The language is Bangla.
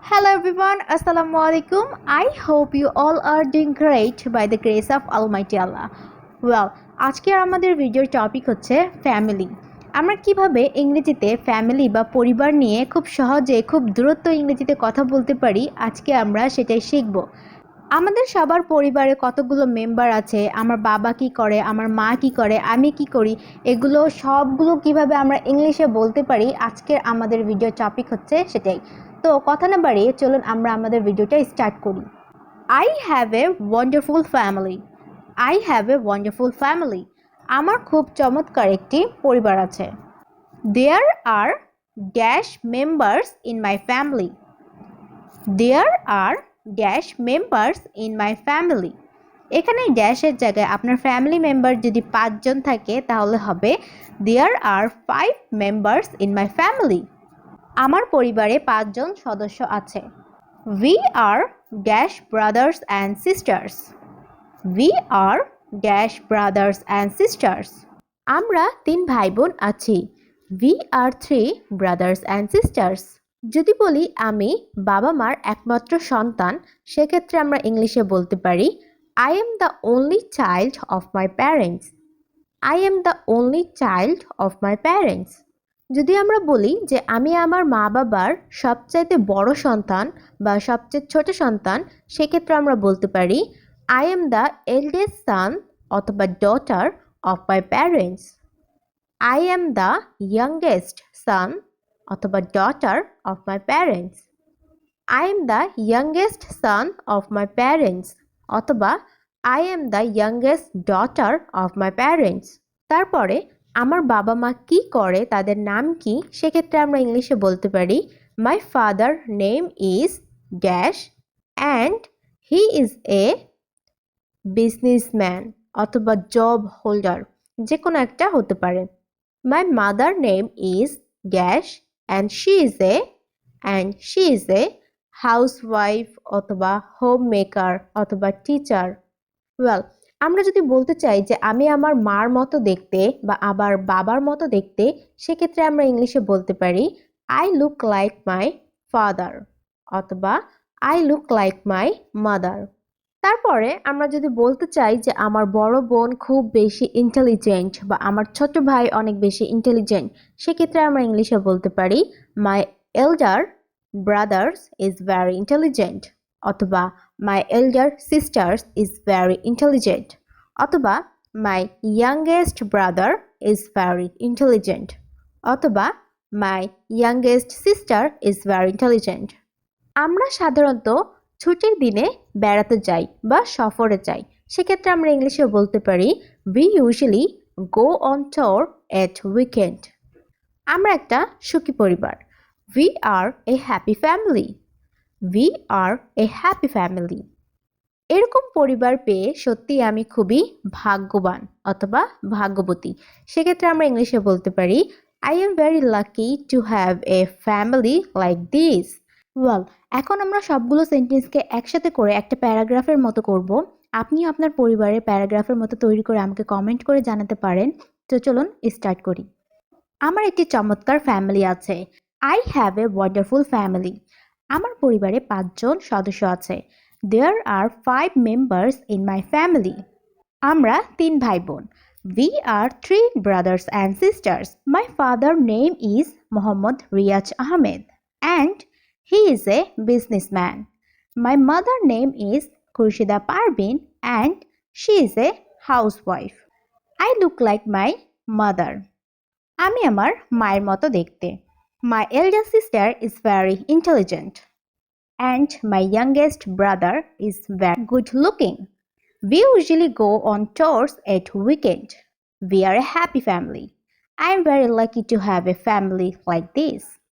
Hello everyone, Assalamu alaikum. I hope you all are doing great by the grace of Almighty Allah. Well, আজকের আমাদের ভিডিওর টপিক হচ্ছে ফ্যামিলি। আমরা কিভাবে ইংরেজিতে ফ্যামিলি বা পরিবার নিয়ে খুব সহজে খুব দ্রুত ইংরেজিতে কথা বলতে পারি, আজকে আমরা সেটাই শিখব। আমাদের সবার পরিবারে কতগুলো মেম্বার আছে, আমার বাবা কি করে, আমার মা কি করে, আমি কি করি, এগুলো সবগুলো কিভাবে আমরা ইংলিশে বলতে পারি, আজকের আমাদের ভিডিও টপিক হচ্ছে সেটাই। তো কথা না বাড়িয়ে চলুন আমরা আমাদের ভিডিওটা স্টার্ট করি। I have a wonderful family. I have a wonderful family. আমার খুব চমৎকার একটি পরিবার আছে। There are dash members in my family. There are dash members in my family. এখানে ড্যাশের জায়গায় আপনার ফ্যামিলি মেম্বার যদি 5 জন থাকে তাহলে হবে দেয়ার are 5 members in my family. আমার পরিবারে 5 জন সদস্য আছে। We are dash brothers and sisters. We are dash brothers and sisters. আমরা 3 ভাই বোন আছি। We are 3 brothers and sisters. যদি বলি আমি বাবা মার একমাত্র সন্তান, সেক্ষেত্রে আমরা ইংলিশে বলতে পারি I am the only child of my parents. I am the only child of my parents. যদি আমরা বলি যে আমি আমার মা বাবার সবচাইতে বড় সন্তান বা সবচেয়ে ছোট সন্তান, সেক্ষেত্রে আমরা বলতে পারি I am the eldest son অথবা daughter of my parents. I am the youngest son অথবা daughter of my parents. I am the youngest son of my parents অথবা I am the youngest daughter of my parents. তারপরে আমার বাবা মা কি করে, তাদের নাম কি, সেক্ষেত্রে আমরা ইংলিশে বলতে পারি মাই father name is dash and he is a businessman অথবা জব হোল্ডার, যে কোনো একটা হতে পারে। মাই mother name is dash and she is a housewife অথবা হোম মেকার অথবা টিচার। ওয়েল, আমরা যদি বলতে চাই যে আমি আমার মার মতো দেখতে বা আবার বাবার মতো দেখতে, সেক্ষেত্রে আমরা ইংলিশে বলতে পারি I look like my father অথবা I look like my mother. তারপরে আমরা যদি বলতে চাই যে আমার বড় বোন খুব বেশি ইন্টেলিজেন্ট বা আমার ছোট ভাই অনেক বেশি ইন্টেলিজেন্ট, সেক্ষেত্রে আমরা ইংলিশে বলতে পারি my elder brothers is very intelligent অথবা my elder sisters is very intelligent অথবা my youngest brother is very intelligent অথবা my youngest sister is very intelligent. আমরা সাধারণত ছুটির দিনে বেড়াতে যাই বা সফরে যাই, সেক্ষেত্রে আমরা ইংলিশে বলতে পারি we usually go on tour at weekend. আমরা একটা সুখী পরিবার। We are A happy family. We are A happy family. এরকম পরিবার পেয়ে সত্যি আমি খুবই ভাগ্যবান অথবা ভাগ্যবতী, সেক্ষেত্রে আমরা ইংলিশে বলতে পারি I am very lucky to have a family like this. Well, এখন আমরা সবগুলো সেন্টেন্সকে একসাথে করে একটা প্যারাগ্রাফের মতো করব। আপনিও আপনার পরিবারের প্যারাগ্রাফের মতো তৈরি করে আমাকে কমেন্ট করে জানাতে পারেন। তো চলুন স্টার্ট করি। আমার একটি চমৎকার ফ্যামিলি আছে। I have a wonderful family. আমার পরিবারে 5 জন সদস্য আছে। There are 5 members in my family. আমরা 3 ভাই বোন। We are 3 brothers and sisters. My father name is Mohammad Riaz Ahmed and he is a businessman. My mother name is Khurshida Parvin and she is a housewife. I look like my mother. আমি আমার মায়ের মতো দেখতে। My elder sister is very intelligent and my youngest brother is very good looking. We usually go on tours at weekend. We are a happy family. I am very lucky to have a family like this.